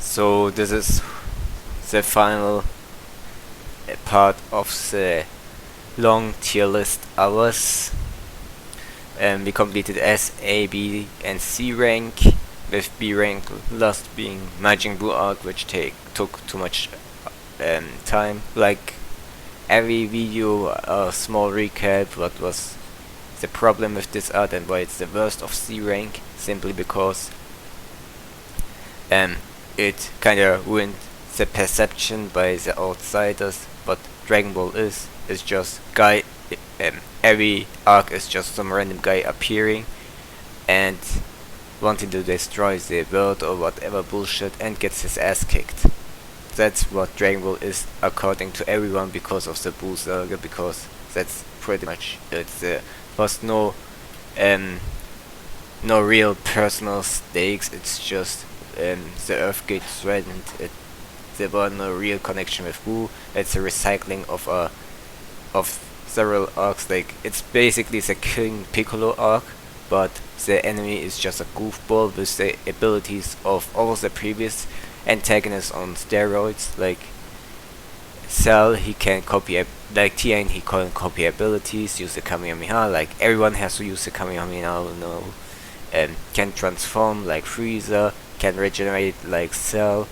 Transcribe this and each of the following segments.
So this is the final part of the long tier list hours. We completed S, A, B and C rank, with B rank last being Majin Buu arc, which took too much time. Like every video, a small recap what was the problem with this art and why it's the worst of C rank, simply because it kinda ruined the perception by the outsiders. What Dragon Ball is just guy. Every arc is just some random guy appearing and wanting to destroy the world or whatever bullshit and gets his ass kicked. That's what Dragon Ball is according to everyone because of the Buu Saga, because that's pretty much it. There was no real personal stakes. It's just the Earth gate threatened. There was no real connection with Buu. It's a recycling of several arcs. Like it's basically the King Piccolo arc, but the enemy is just a goofball with the abilities of all of the previous antagonists on steroids. Like Cell, he can copy like Tien, he can copy abilities, use the Kamehameha. Like everyone has to use the Kamehameha now. Can transform like Freeza, can regenerate like Cell,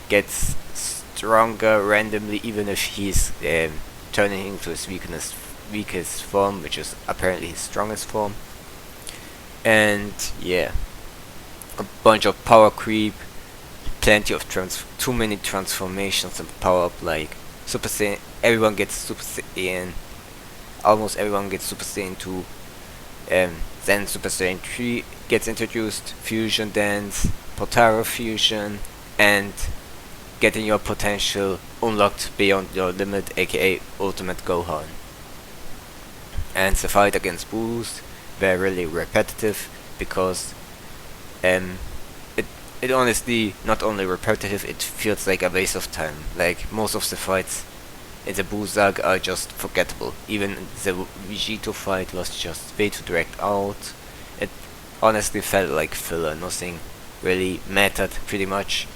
gets stronger randomly even if he's turning into his weakest form, which is apparently his strongest form. And yeah, a bunch of power creep, plenty of too many transformations and power up. Like Super Saiyan, everyone gets Super Saiyan, almost everyone gets Super Saiyan 2. Then Super Saiyan 3 gets introduced, Fusion Dance, Potara Fusion, and getting your potential unlocked beyond your limit, aka Ultimate Gohan. And the fight against Boos were really repetitive because it honestly not only repetitive, it feels like a waste of time. Like most of the fights in the Buu Saga are just forgettable. Even the Vegito fight was just way too dragged out. It honestly felt like filler. Nothing really mattered pretty much.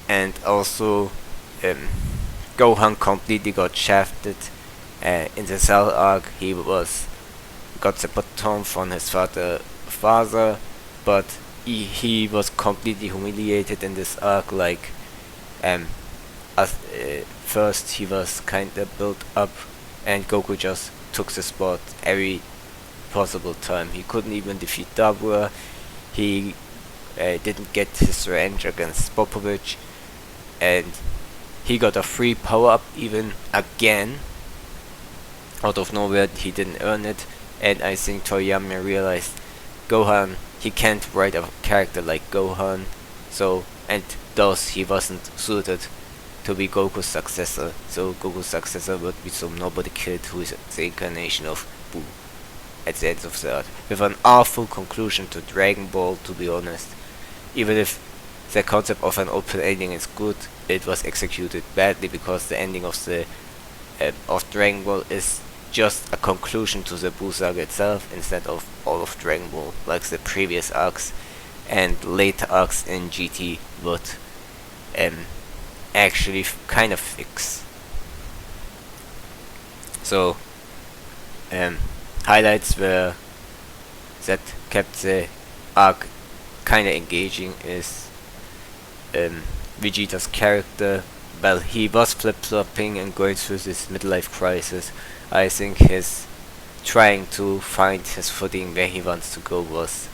And also Gohan completely got shafted in the Cell arc. He got the baton from his father, but he was completely humiliated in this arc. Like first he was kinda built up and Goku just took the spot every possible time. He couldn't even defeat Dabura. He didn't get his revenge against Popovich, and he got a free power up even again out of nowhere. He didn't earn it, and I think Toriyama realized Gohan, he can't write a character like Gohan, so, and thus he wasn't suited to be Goku's successor. So Goku's successor would be some nobody kid who is the incarnation of Buu at the end of the art, with an awful conclusion to Dragon Ball, to be honest. Even if the concept of an open ending is good, it was executed badly because the ending of the of Dragon Ball is just a conclusion to the Buu Saga itself instead of all of Dragon Ball, like the previous arcs and later arcs in GT would actually kind of fix. So highlights were that kept the arc kinda engaging is Vegeta's character. Well, he was flip-flopping and going through this midlife crisis. I think his trying to find his footing where he wants to go was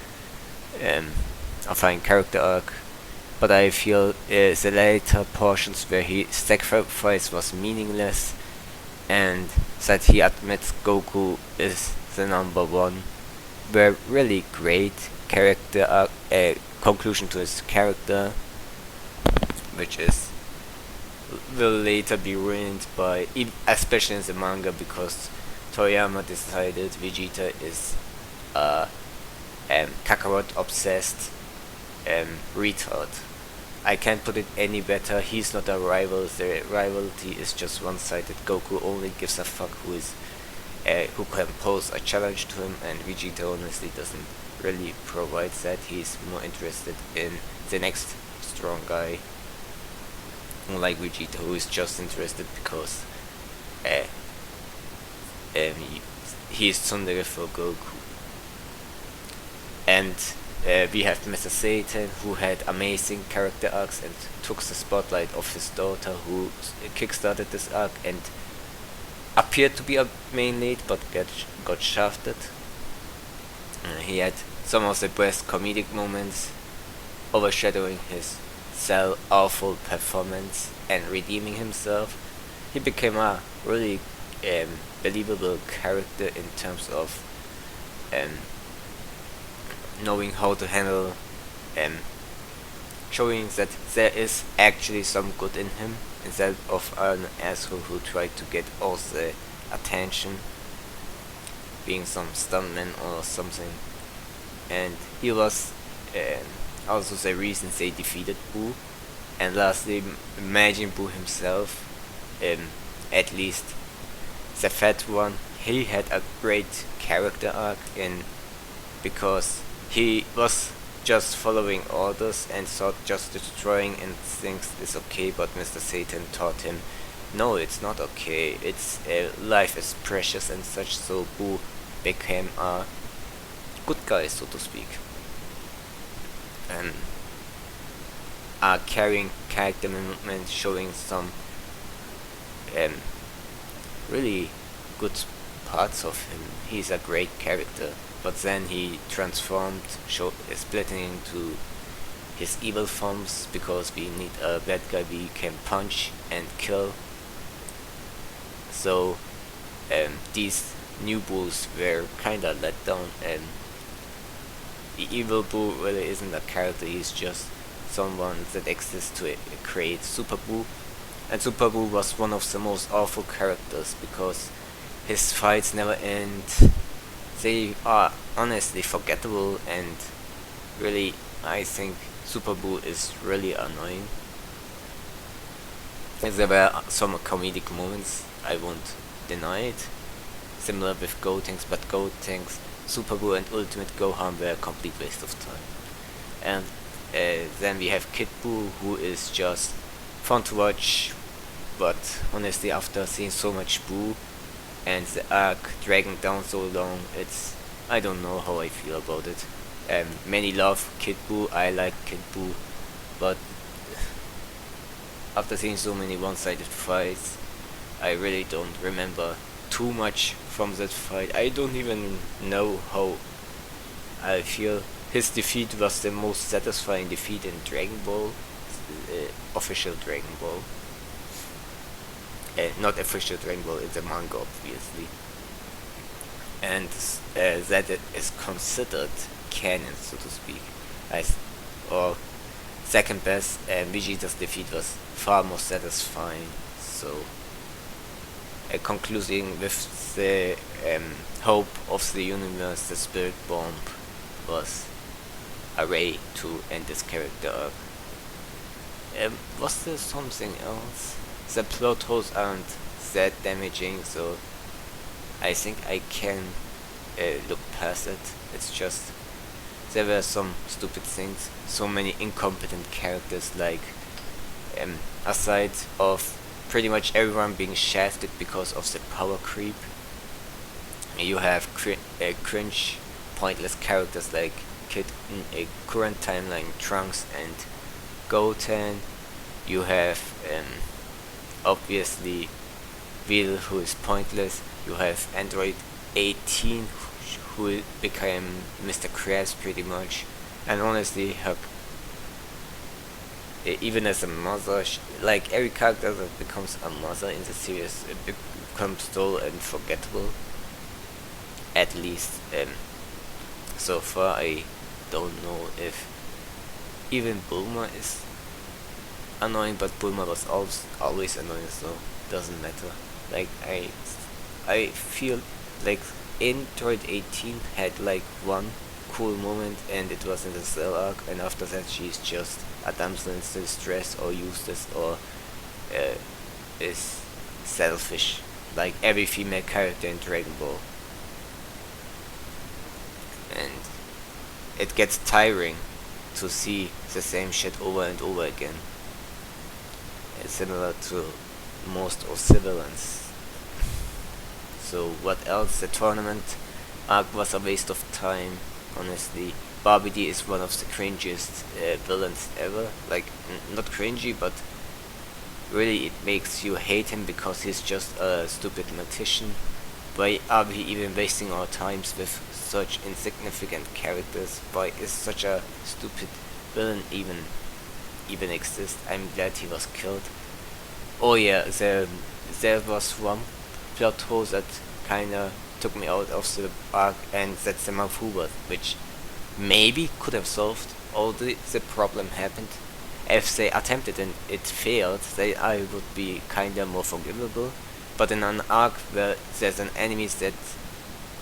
a fine character arc. But I feel the later portions where he sacrifice was meaningless, and that he admits Goku is the number one were really great character arc, conclusion to his character, which will later be ruined by, especially in the manga, because Toriyama decided Vegeta is Kakarot obsessed retard. I can't put it any better. He's not a rival. The rivalry is just one-sided. Goku only gives a fuck who can pose a challenge to him, and Vegeta honestly doesn't really provide that. He's more interested in the next strong guy unlike Vegeta, who is just interested because uh, he is tsundere for Goku. And we have Mr. Satan, who had amazing character arcs and took the spotlight of his daughter, who kickstarted this arc and appeared to be a main lead, but got shafted. He had some of the best comedic moments, overshadowing his Cell awful performance and redeeming himself. He became a really believable character in terms of um, knowing how to handle, um, showing that there is actually some good in him instead of an asshole who tried to get all the attention, being some stuntman or something. And he was also the reason they defeated Boo. And lastly, Majin Buu himself, at least the fat one, he had a great character arc in because he was just following orders and thought just destroying and things is okay, but Mr. Satan taught him, no, it's not okay, it's life is precious and such, so Boo became a good guy, so to speak. A carrying character movement showing some really good parts of him. He's a great character, but then he transformed, splitting into his evil forms because we need a bad guy we can punch and kill. So these new Boos were kinda let down, and the evil Boo really isn't a character, he's just someone that exists to create Super Boo. And Super Boo was one of the most awful characters because his fights never end. They are honestly forgettable, and really I think Super Boo is really annoying. There were some comedic moments, I won't deny it, similar with Gotenks, but Gotenks, Super Boo and Ultimate Gohan were a complete waste of time. And then we have Kid Buu, who is just fun to watch, but honestly after seeing so much Buu and the arc dragging down so long, I don't know how I feel about it. Many love Kid Buu, I like Kid Buu, but after seeing so many one-sided fights, I really don't remember too much from that fight. I don't even know how I feel. His defeat was the most satisfying defeat in Dragon Ball, official Dragon Ball. Not official Dragon Ball, it's a manga obviously. And that it is considered canon, so to speak. Or second best, Vegeta's defeat was far more satisfying. So, concluding with the hope of the universe, the Spirit Bomb was a way to end this character arc. Was there something else? The plot holes aren't that damaging, so I think I can look past it. It's just there were some stupid things, so many incompetent characters, like aside of pretty much everyone being shafted because of the power creep, you have cringe, pointless characters like Kid in a current timeline, Trunks and Goten. You have obviously Will, who is pointless. You have Android 18, who became Mr. Krabs pretty much. And honestly, her, even as a mother, like every character that becomes a mother in the series, it becomes dull and forgettable. At least so far, I don't know if even Bulma is annoying, but Bulma was always annoying, so doesn't matter. Like I feel like Android 18 had like one cool moment, and it was in the Cell arc, and after that she's just a damsel in distress or useless or is selfish, like every female character in Dragon Ball. And it gets tiring to see the same shit over and over again. similar to most of civilians. So what else? The tournament arc was a waste of time, honestly. Barbie D is one of the cringiest villains ever. Like, not cringy, but really it makes you hate him because he's just a stupid magician. Why are we even wasting our times with such insignificant characters? Why is such a stupid villain even exist? I'm glad he was killed. Oh yeah, there was one plot hole that kinda took me out of the arc, and that's the Mafuba, which maybe could have solved all the problem happened. If they attempted and it failed, then I would be kinda more forgivable. But in an arc where there's an enemy that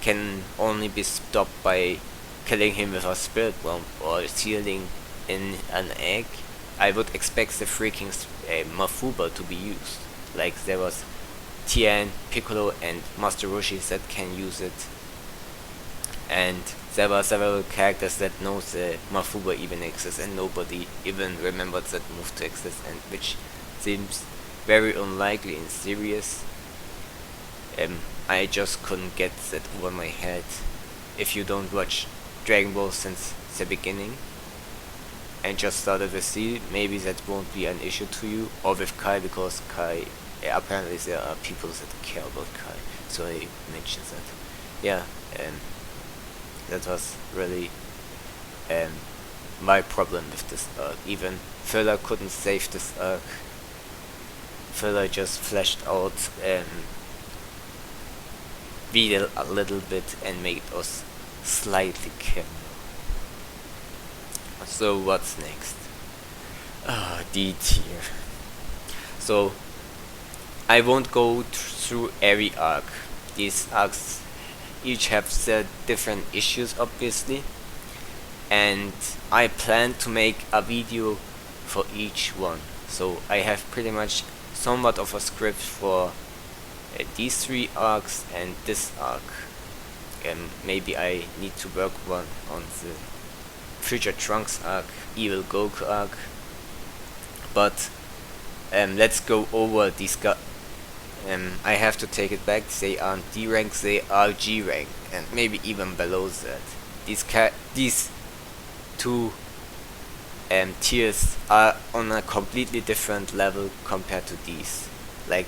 can only be stopped by killing him with a spirit bomb or sealing in an egg, I would expect the freaking Mafuba to be used. Like there was Tien, Piccolo and Master Roshi that can use it. And there were several characters that knows the Mafuba even exists and nobody even remembered that move to exist, and which seems very unlikely in series. I just couldn't get that over my head. If you don't watch Dragon Ball since the beginning and just started with Z, maybe that won't be an issue to you, or with Kai, because Kai, apparently there are people that care about Kai, so I mentioned that. Yeah, that was really my problem with this arc. Even filler couldn't save this arc. Filler just fleshed out Videl a little bit and made us slightly care. So what's next? D tier. So I won't go through every arc. These arcs each have their different issues, obviously, and I plan to make a video for each one. So I have pretty much somewhat of a script for these 3 arcs and this arc. Maybe I need to work on the Future Trunks arc, Evil Goku arc, but let's go over these guys. I have to take it back, they aren't D rank, they are G rank, and maybe even below that. These 2 tiers are on a completely different level compared to these. Like,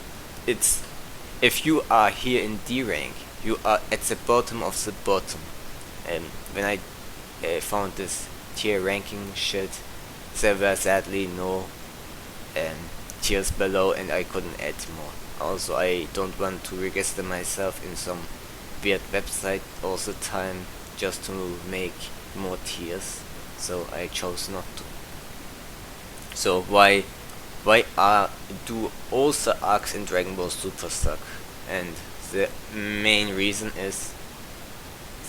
if you are here in D rank, you are at the bottom of the bottom. When I found this tier ranking shit, there were sadly no tiers below, and I couldn't add more. Also, I don't want to register myself in some weird website all the time just to make more tiers, so I chose not to. So why do all the arcs in Dragon Ball Super suck? And the main reason is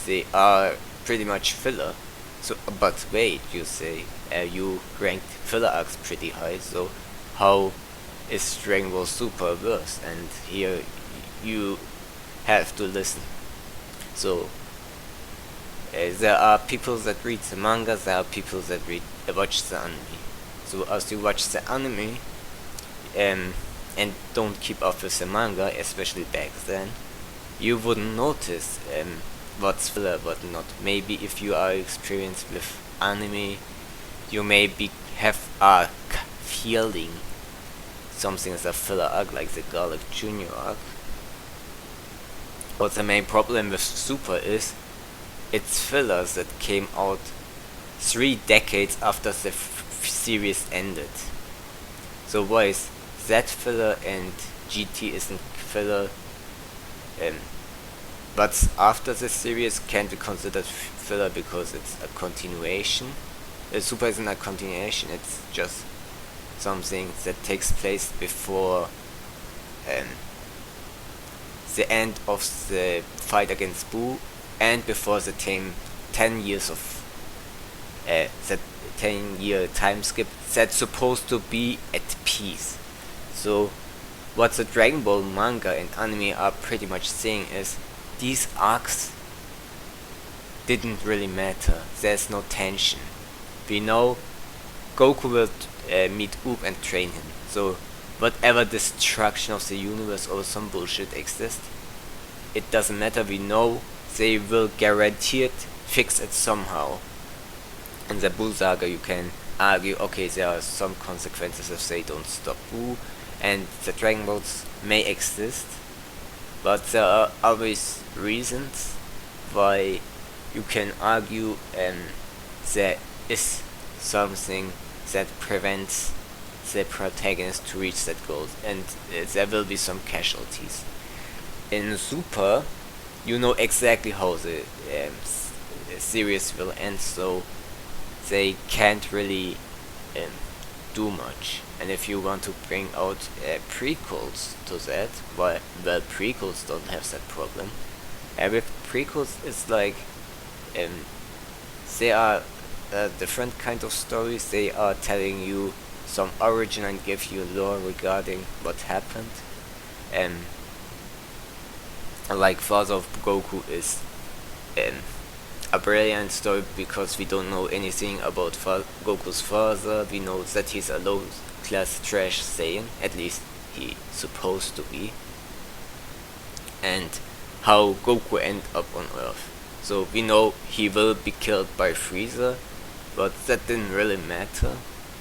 they are pretty much filler. So, but wait, you say, you ranked filler arcs pretty high, so how is Dragon Ball Super worse? And here you have to listen. So there are people that read the manga, there are people that watch the anime. So as you watch the anime and don't keep up with the manga, especially back then, you wouldn't notice what's filler, what not. Maybe if you are experienced with anime, you maybe have a feeling something is a filler arc, like the Garlic Junior arc. But the main problem with Super is it's fillers that came out 3 decades after the series ended. So why is that filler and GT isn't filler? But after the series can be considered filler because it's a continuation. Super isn't a continuation, it's just something that takes place before the end of the fight against Boo and before the 10 years of that 10-year time skip that's supposed to be at peace. So what the Dragon Ball manga and anime are pretty much saying is these arcs didn't really matter. There's no tension. We know Goku will meet Oop and train him. So whatever destruction of the universe or some bullshit exists, it doesn't matter. We know they will guaranteed fix it somehow. In the Buu saga you can argue, okay, there are some consequences if they don't stop Buu, and the Dragon Balls may exist, but there are always reasons why you can argue there is something that prevents the protagonist to reach that goal, and there will be some casualties. In Super, you know exactly how the series will end, so they can't really do much. And if you want to bring out prequels to that, well, prequels don't have that problem. With prequels, it's like they are different kind of stories. They are telling you some origin and give you lore regarding what happened. And like Father of Goku is a brilliant story because we don't know anything about Goku's father. We know that he's a low class trash Saiyan, at least he's supposed to be, and how Goku ended up on Earth. So we know he will be killed by Frieza, but that didn't really matter.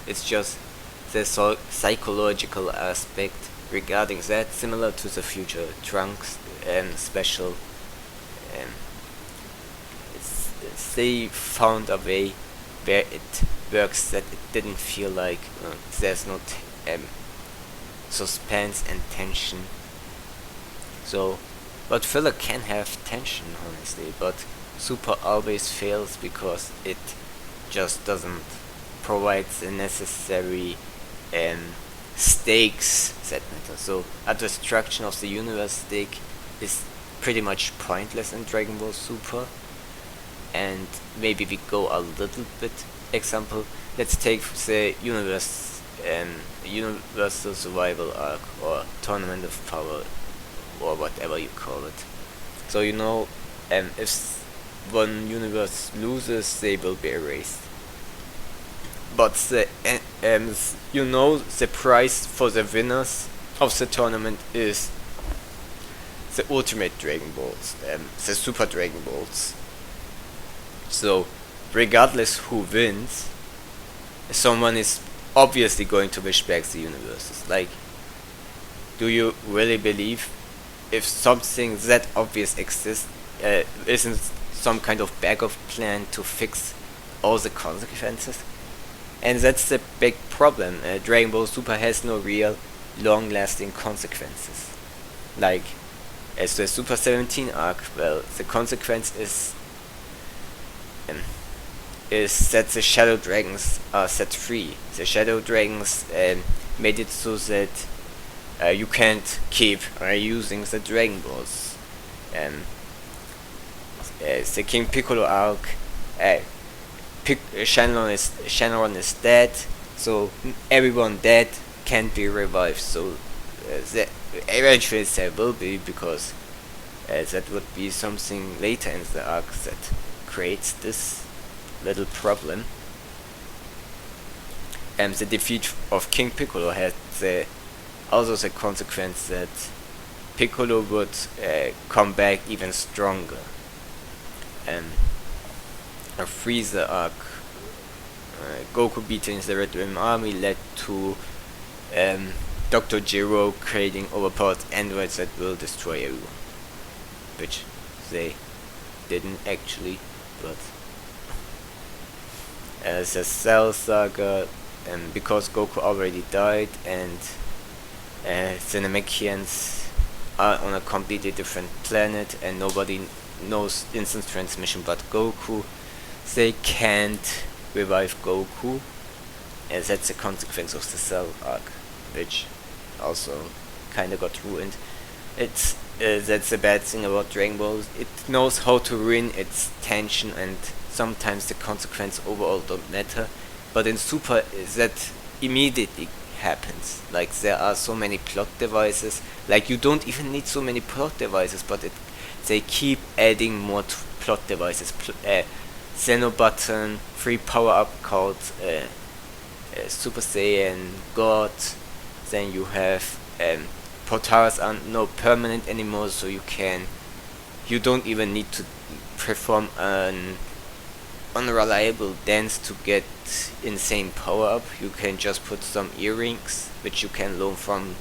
It's just the psychological aspect regarding that, similar to the future Trunks special. They found a way where it works that it didn't feel like there's no suspense and tension. So, but filler can have tension, honestly, but Super always fails because it just doesn't provide the necessary stakes that matter. So a destruction of the universe stake is pretty much pointless in Dragon Ball Super. And maybe we go a little bit example. Let's take the universal survival arc or tournament of power or whatever you call it. So you know, if one universe loses, they will be erased. But the you know, the prize for the winners of the tournament is the Ultimate Dragon Balls, the Super Dragon Balls. So, regardless who wins, someone is obviously going to wish back the universes. Like, do you really believe if something that obvious exists, isn't some kind of backup plan to fix all the consequences? And that's the big problem. Dragon Ball Super has no real long-lasting consequences. Like, as the Super 17 arc, well, the consequence is that the Shadow Dragons are set free. The Shadow Dragons made it so that you can't keep using the Dragon Balls. The King Piccolo arc, Shenron is dead, so everyone dead can't be revived. So eventually there will be, because that would be something later in the arc that creates this little problem. And the defeat of King Piccolo had also the consequence that Piccolo would come back even stronger. A Freeza arc, Goku beating the Red Rim Army, led to Dr. Gero creating overpowered androids that will destroy everyone, which they didn't actually, but the Cell Saga, because Goku already died and the Namekians are on a completely different planet and nobody knows instant transmission but Goku, they can't revive Goku, and that's a consequence of the Cell arc, which also kinda got ruined. It's that's the bad thing about Dragon Ball. It knows how to ruin its tension, and sometimes the consequence overall don't matter. But in Super, that immediately happens. Like, there are so many plot devices. Like, you don't even need so many plot devices, but they keep adding more plot devices. Xeno button, free power up called Super Saiyan God. then you have Potaras are no permanent anymore, so you don't even need to perform an unreliable dance to get insane power up. You can just put some earrings, which you can loan from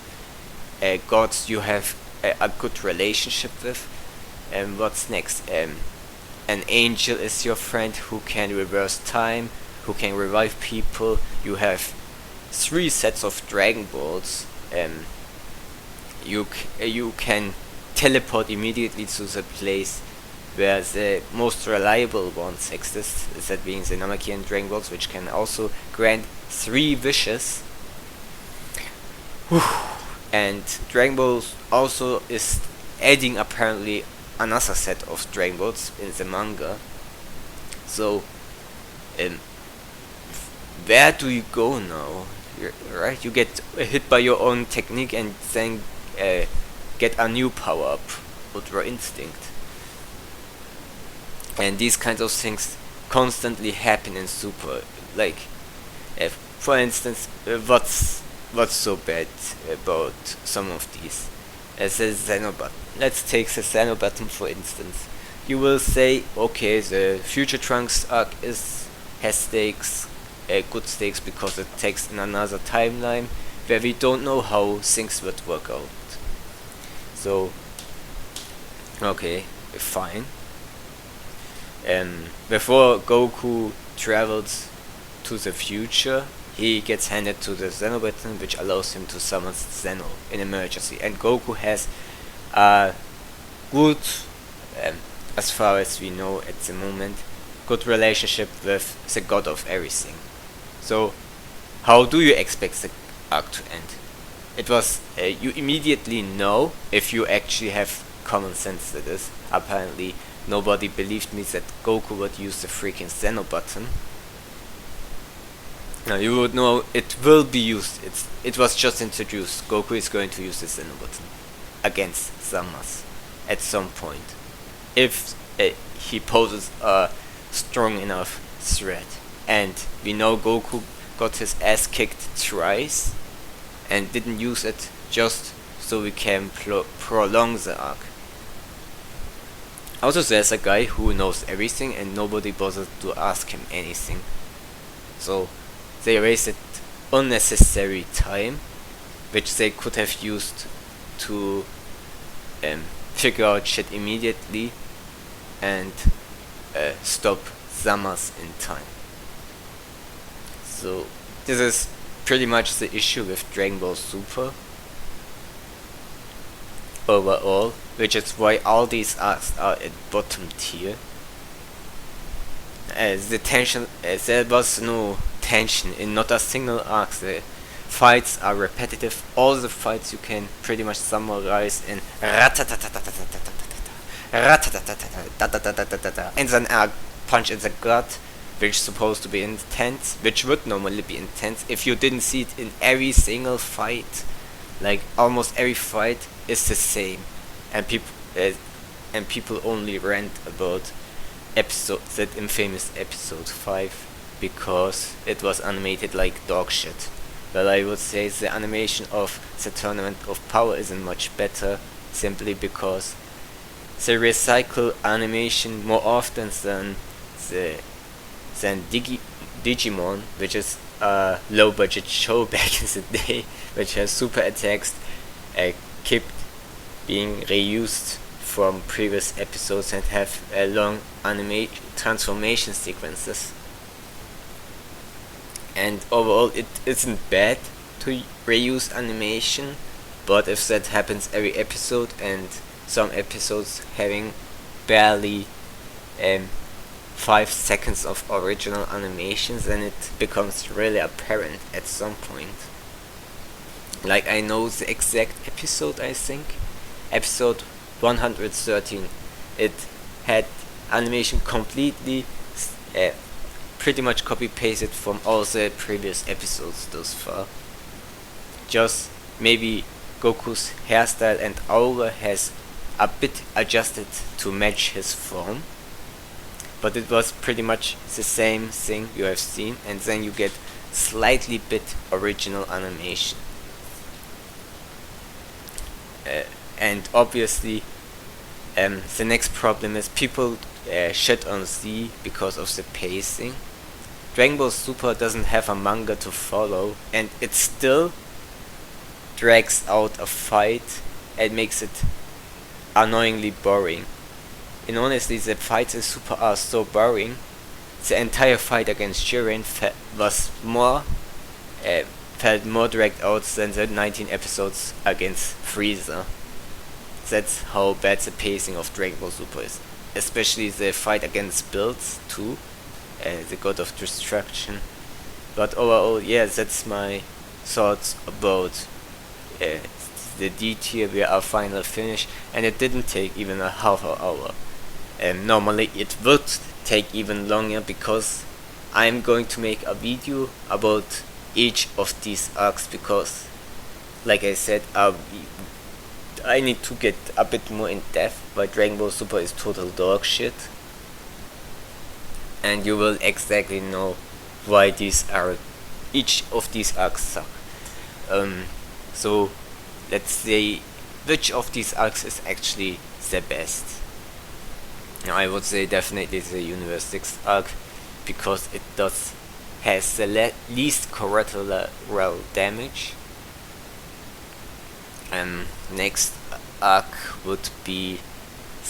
gods you have a good relationship with. And what's next? An angel is your friend who can reverse time, who can revive people. You have 3 sets of Dragon Balls. You can teleport immediately to the place where the most reliable ones exist, that being the Namek Dragon Balls, which can also grant 3 wishes. Whew. And Dragon Balls also is adding apparently another set of Dragon Balls in the manga. So, where do you go now? Right? You get hit by your own technique and then get a new power up, Ultra Instinct. And these kinds of things constantly happen in Super. Like, for instance, what's so bad about some of these? As a Xeno button. Let's take the Xeno button for instance. You will say, okay, the Future Trunks arc has stakes, good stakes, because it takes in another timeline where we don't know how things would work out. So, okay, fine. Before Goku travels to the future, he gets handed to the Xeno button, which allows him to summon Xeno in emergency. And Goku has a good, as far as we know at the moment, good relationship with the god of everything. So, how do you expect the arc to end? It was, you immediately know, if you actually have common sense to this. Apparently, nobody believed me that Goku would use the freaking Xeno button. Now you would know it will be used. It was just introduced. Goku is going to use the Xeno button against Zamasu at some point, if he poses a strong enough threat. And we know Goku got his ass kicked twice and didn't use it just so we can prolong the arc. Also, there's a guy who knows everything and nobody bothered to ask him anything. So they wasted unnecessary time, which they could have used to figure out shit immediately and stop Zamasu in time. So this is pretty much the issue with Dragon Ball Super overall, which is why all these arcs are at bottom tier. The tension, there was no tension in not a single arc. The fights are repetitive. All the fights you can pretty much summarize in and then a punch in the gut, which is supposed to be intense, which would normally be intense if you didn't see it in every single fight. Like almost every fight is the same, and people only rant about that infamous episode 5 because it was animated like dog shit. But I would say the animation of the Tournament of Power isn't much better, simply because they recycle animation more often than Digimon, which is a low budget show back in the day, which has super attacks kept being reused from previous episodes and have long transformation sequences. And overall it isn't bad to reuse animation, but if that happens every episode, and some episodes having barely 5 seconds of original animations, then it becomes really apparent at some point. Like, I know the exact episode, I think episode 113, it had animation completely pretty much copy pasted from all the previous episodes thus far. Just maybe Goku's hairstyle and aura has a bit adjusted to match his form, but it was pretty much the same thing you have seen, and then you get slightly bit original animation. uh, and obviously the next problem is people shit on Z because of the pacing. Dragon Ball Super doesn't have a manga to follow, and it still drags out a fight and makes it annoyingly boring. And honestly, the fights in Super are so boring. The entire fight against Jiren felt more dragged out than the 19 episodes against Frieza. That's how bad the pacing of Dragon Ball Super is. Especially the fight against Bills too, the God of Destruction. But overall, yeah, that's my thoughts about the D tier where our final finish, and it didn't take even a half an hour. Normally it would take even longer because I'm going to make a video about each of these arcs, because like I said, I need to get a bit more in depth why Dragon Ball Super is total dog shit, and you will exactly know why each of these arcs suck. So let's say which of these arcs is actually the best. Now I would say definitely the Universe 6 arc, because it has the least collateral damage. Next arc would be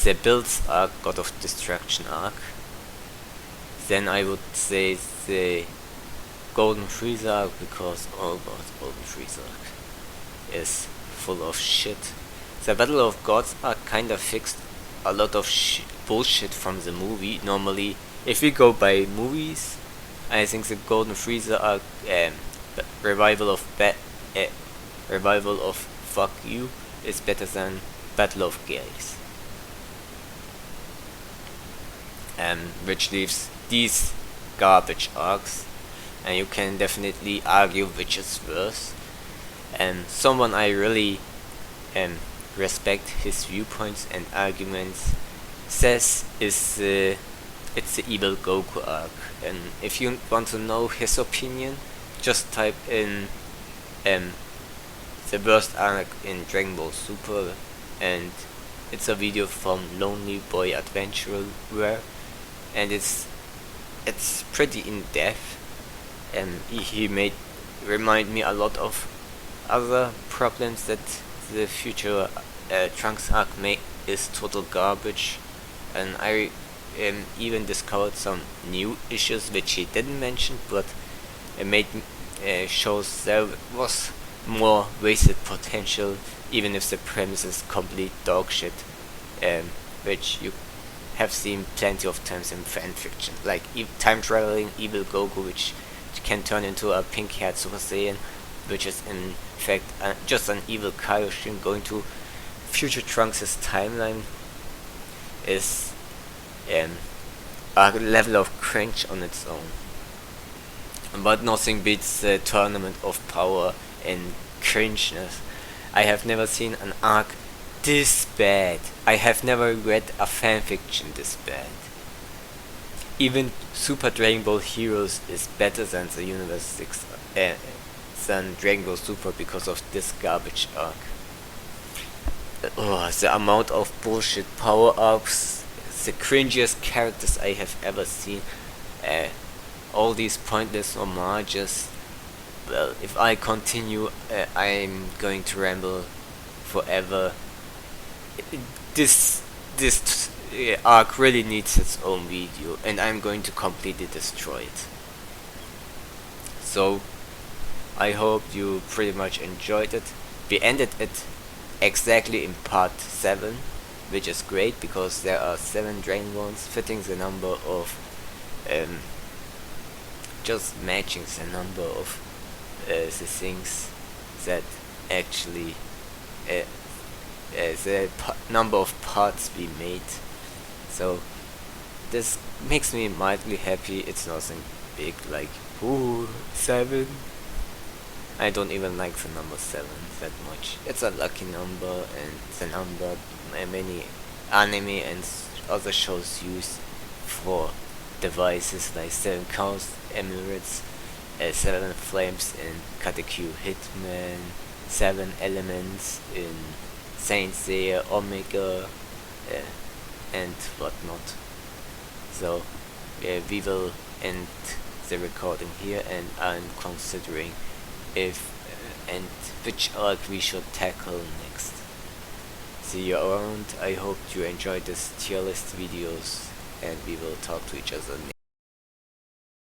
the Bills arc, God of Destruction arc. Then I would say the Golden Frieza arc, because oh god, Golden Frieza arc is full of shit. The Battle of Gods arc kinda fixed a lot of bullshit from the movie. Normally, if we go by movies, I think the Golden Frieza arc, revival of Fuck You, is better than Battle of Gears. Which leaves these garbage arcs, and you can definitely argue which is worse. Someone I really respect his viewpoints and arguments says it's the Evil Goku arc, and if you want to know his opinion, just type in the worst arc in Dragon Ball Super, and it's a video from Lonely Boy Adventurer, and it's pretty in depth, and he made remind me a lot of other problems that the future Trunks arc is total garbage, and I even discovered some new issues which he didn't mention, but it made shows there was more wasted potential, even if the premise is complete dog shit, which you have seen plenty of times in fanfiction, like time traveling Evil Goku, which can turn into a pink-haired Super Saiyan, which is in fact just an evil Kaioshin going to future Trunks' timeline, is a level of cringe on its own. But nothing beats the Tournament of Power in cringeness. I have never seen an arc this bad. I have never read a fanfiction this bad. Even Super Dragon Ball Heroes is better than the Universe 6 than Dragon Ball Super because of this garbage arc. The amount of bullshit power ups, the cringiest characters I have ever seen, all these pointless homages. Well, if I continue, I'm going to ramble forever. This arc really needs its own video, and I'm going to completely destroy it. So I hope you pretty much enjoyed it. We ended it exactly in part 7, which is great because there are 7 Dragon Balls, fitting the number of just matching the number of the things that actually the number of parts we made. So this makes me mildly happy. It's nothing big like ooh 7. I don't even like the number 7 that much. It's a lucky number, and the number many anime and other shows use for devices like 7 counts, Emirates, 7 flames in Katekyo Hitman, 7 elements in Saint Seiya, Omega, and whatnot. So we will end the recording here, and I'm considering if and which arc we should tackle next. See you around. I hope you enjoyed this tier list videos, and we will talk to each other next.